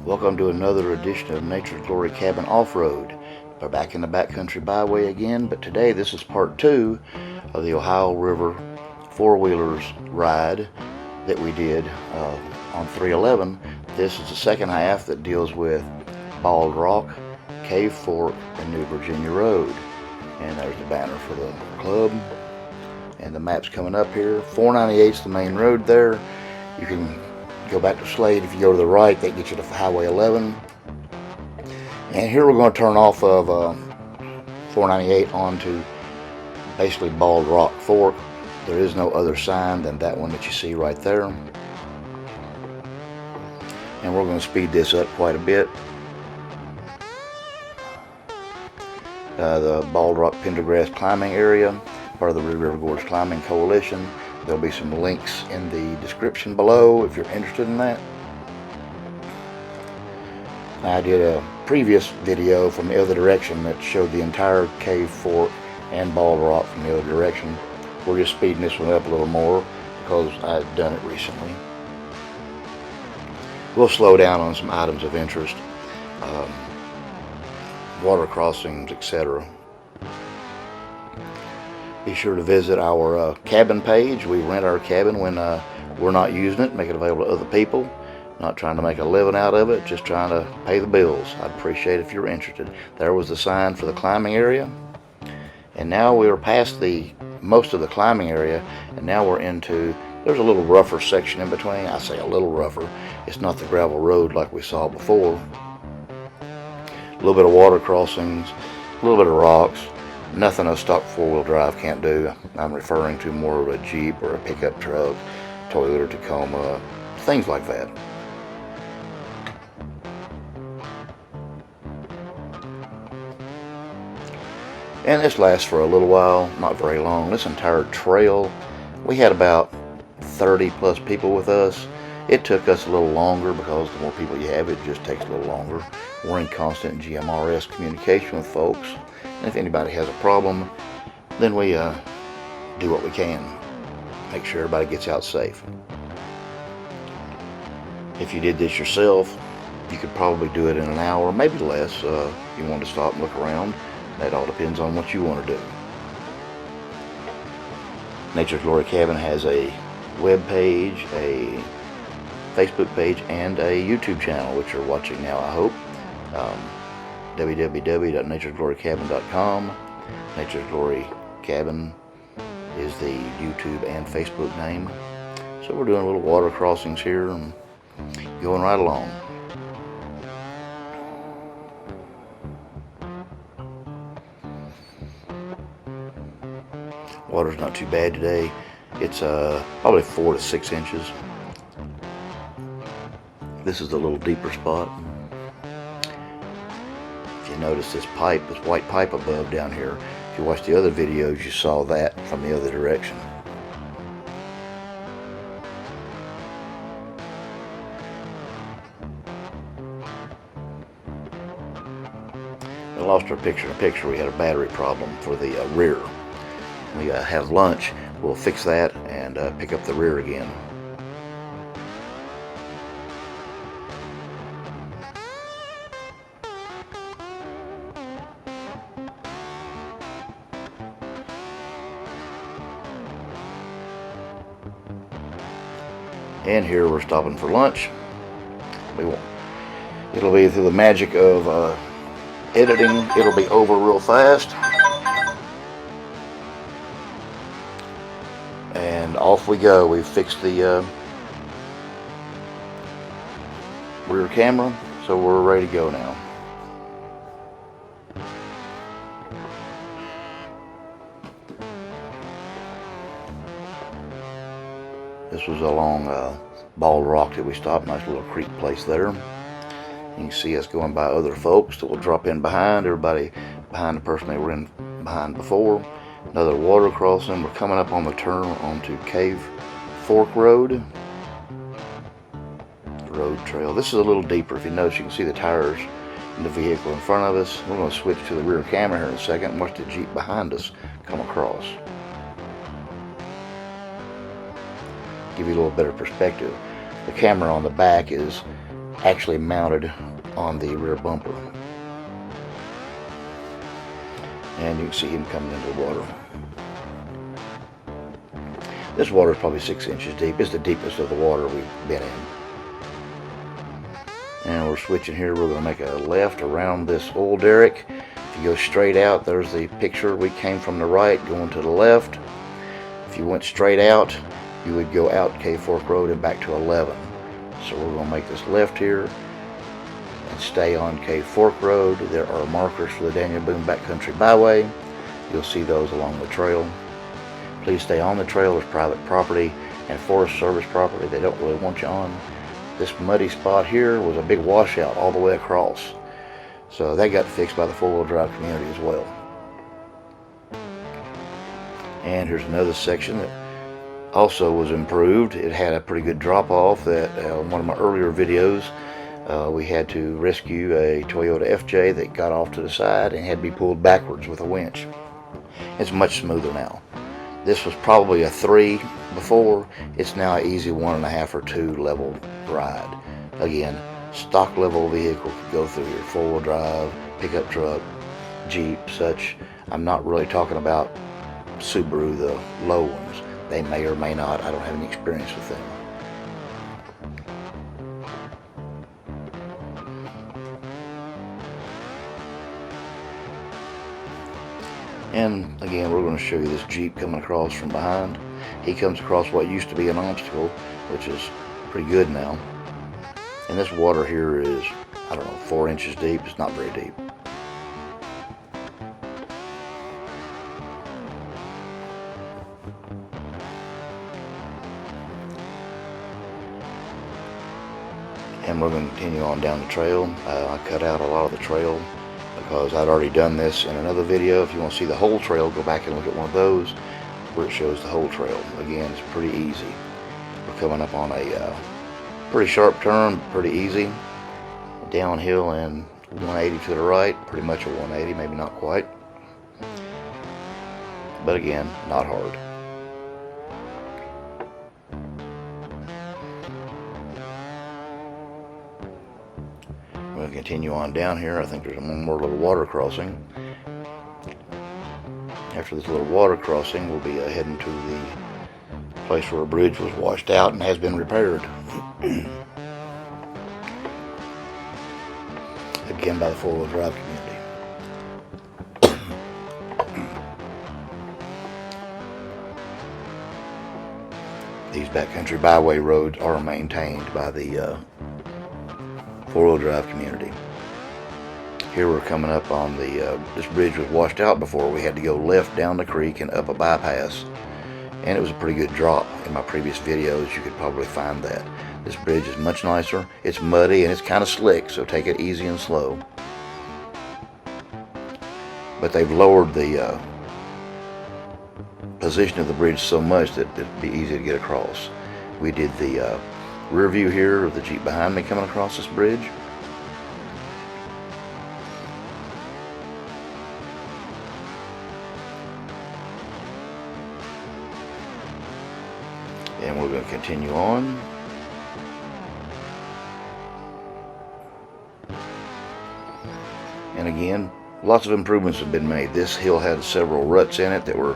Welcome to another edition of Nature's Glory Cabin Off-Road. We're back in the Backcountry Byway again, but today this is part 2 of the Ohio River four-wheelers ride that we did on 311. This is the second half that deals with Bald Rock, Cave Fork, and New Virginia Road. And there's the banner for the club. And the map's coming up here. 498's the main road there. You can go back to Slade. If you go to the right, that gets you to Highway 11. And here we're going to turn off of 498 onto basically Bald Rock Fork. There is no other sign than that one that you see right there. And we're going to speed this up quite a bit. The Bald Rock Pendergrass climbing area, part of the Red River Gorge Climbing Coalition. There'll be some links in the description below if you're interested in that. I did a previous video from the other direction that showed the entire Cave Fork and Bald Rock from the other direction. We're just speeding this one up a little more because I've done it recently. We'll slow down on some items of interest, water crossings, etc. Be sure to visit our cabin page. We rent our cabin when we're not using it, make it available to other people. Not trying to make a living out of it, just trying to pay the bills. I'd appreciate it if you're interested. There was the sign for the climbing area. And now we're past most of the climbing area, and now we're into, there's a little rougher section in between. I say a little rougher. It's not the gravel road like we saw before. A little bit of water crossings, a little bit of rocks. Nothing a stock four-wheel drive can't do. I'm referring to more of a Jeep or a pickup truck, Toyota Tacoma, things like that. And this lasts for a little while, not very long. This entire trail, we had about 30 plus people with us. It took us a little longer because the more people you have, it just takes a little longer. We're in constant GMRS communication with folks. And if anybody has a problem, then we do what we can. Make sure everybody gets out safe. If you did this yourself, you could probably do it in an hour, maybe less, if you want to stop and look around. That all depends on what you want to do. Nature's Glory Cabin has a web page, a Facebook page, and a YouTube channel, which you're watching now, I hope. www.naturesglorycabin.com. Nature's Glory Cabin is the YouTube and Facebook name. So we're doing a little water crossings here and going right along. Water's not too bad today. It's probably 4 to 6 inches. This is the little deeper spot. If you notice this pipe, this white pipe above down here, if you watch the other videos, you saw that from the other direction. I lost our picture in the picture. We had a battery problem for the rear. We have lunch. We'll fix that and pick up the rear again. And here we're stopping for lunch. It'll be through the magic of editing. It'll be over real fast. And off we go. We've fixed the rear camera, so we're ready to go now. This was along Bald Rock that we stopped. Nice little creek place there. You can see us going by other folks that will drop in behind. Everybody behind the person they were in behind before. Another water crossing. We're coming up on the turn onto Cave Fork Road. Road trail. This is a little deeper. If you notice, you can see the tires in the vehicle in front of us. We're going to switch to the rear camera here in a second and watch the Jeep behind us come across. Give you a little better perspective. The camera on the back is actually mounted on the rear bumper. And you can see him coming into the water. This water is probably 6 inches deep. It's the deepest of the water we've been in. And we're switching here. We're going to make a left around this oil derrick. If you go straight out, there's the picture. We came from the right going to the left. If you went straight out, you would go out Cave Fork Road and back to 11. So we're going to make this left here and stay on Cave Fork Road. There are markers for the Daniel Boone Backcountry Byway. You'll see those along the trail. Please stay on the trail. There's private property and Forest Service property they don't really want you on. This muddy spot here was a big washout all the way across. So that got fixed by the four-wheel drive community as well. And here's another section that also was improved. It had a pretty good drop-off that in one of my earlier videos we had to rescue a Toyota FJ that got off to the side and had to be pulled backwards with a winch. It's much smoother now. This was probably a 3 before. It's now an easy 1.5 or 2 level ride. Again, stock level vehicle could go through here. 4-wheel drive, pickup truck, Jeep, such. I'm not really talking about Subaru, the low ones. They may or may not. I don't have any experience with them. And again, we're going to show you this Jeep coming across from behind. He comes across what used to be an obstacle, which is pretty good now. And this water here is, I don't know, 4 inches deep. It's not very deep. And we're going to continue on down the trail. I cut out a lot of the trail because I'd already done this in another video. If you want to see the whole trail, go back and look at one of those where it shows the whole trail. Again, it's pretty easy. We're coming up on a pretty sharp turn, pretty easy. Downhill and 180 to the right, pretty much a 180, maybe not quite. But again, not hard. We'll continue on down here. I think there's one more little water crossing. After this little water crossing, we'll be heading to the place where a bridge was washed out and has been repaired. Again, by the four-wheel drive community. These backcountry byway roads are maintained by the four-wheel drive community. Here we're coming up on the, this bridge was washed out before. We had to go left down the creek and up a bypass. And it was a pretty good drop. In my previous videos, you could probably find that. This bridge is much nicer. It's muddy and it's kind of slick, so take it easy and slow. But they've lowered the position of the bridge so much that it'd be easy to get across. We did the rear view here of the Jeep behind me coming across this bridge. And we're going to continue on. And again, lots of improvements have been made. This hill had several ruts in it that were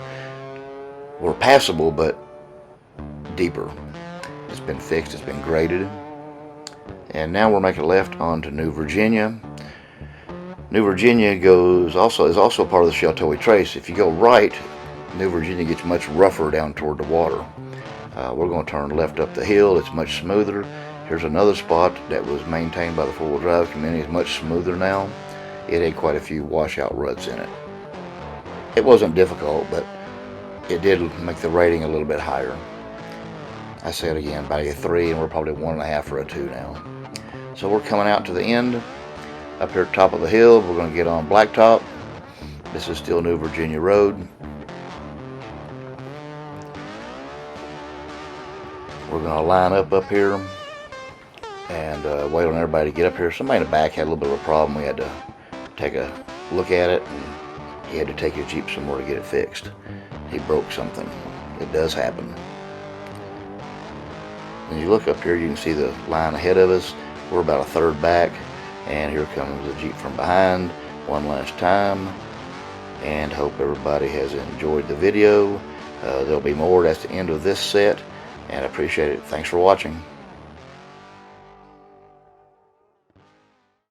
passable but deeper. It's been fixed, it's been graded. And now we're making a left onto New Virginia. New Virginia is also part of the Sheltowee Trace. If you go right, New Virginia gets much rougher down toward the water. We're going to turn left up the hill. It's much smoother. Here's another spot that was maintained by the four-wheel drive community. It's much smoother now. It had quite a few washout ruts in it. It wasn't difficult, but it did make the rating a little bit higher. I say it again, about a 3, and we're probably 1.5 or a 2 now. So we're coming out to the end. Up here at the top of the hill, we're going to get on blacktop. This is still New Virginia Road. We're going to line up here and wait on everybody to get up here. Somebody in the back had a little bit of a problem. We had to take a look at it, and he had to take his Jeep somewhere to get it fixed. He broke something. It does happen. When you look up here, you can see the line ahead of us. We're about a third back, and here comes the Jeep from behind one last time. And hope everybody has enjoyed the video. There'll be more at the end of this set, and I appreciate it. Thanks for watching.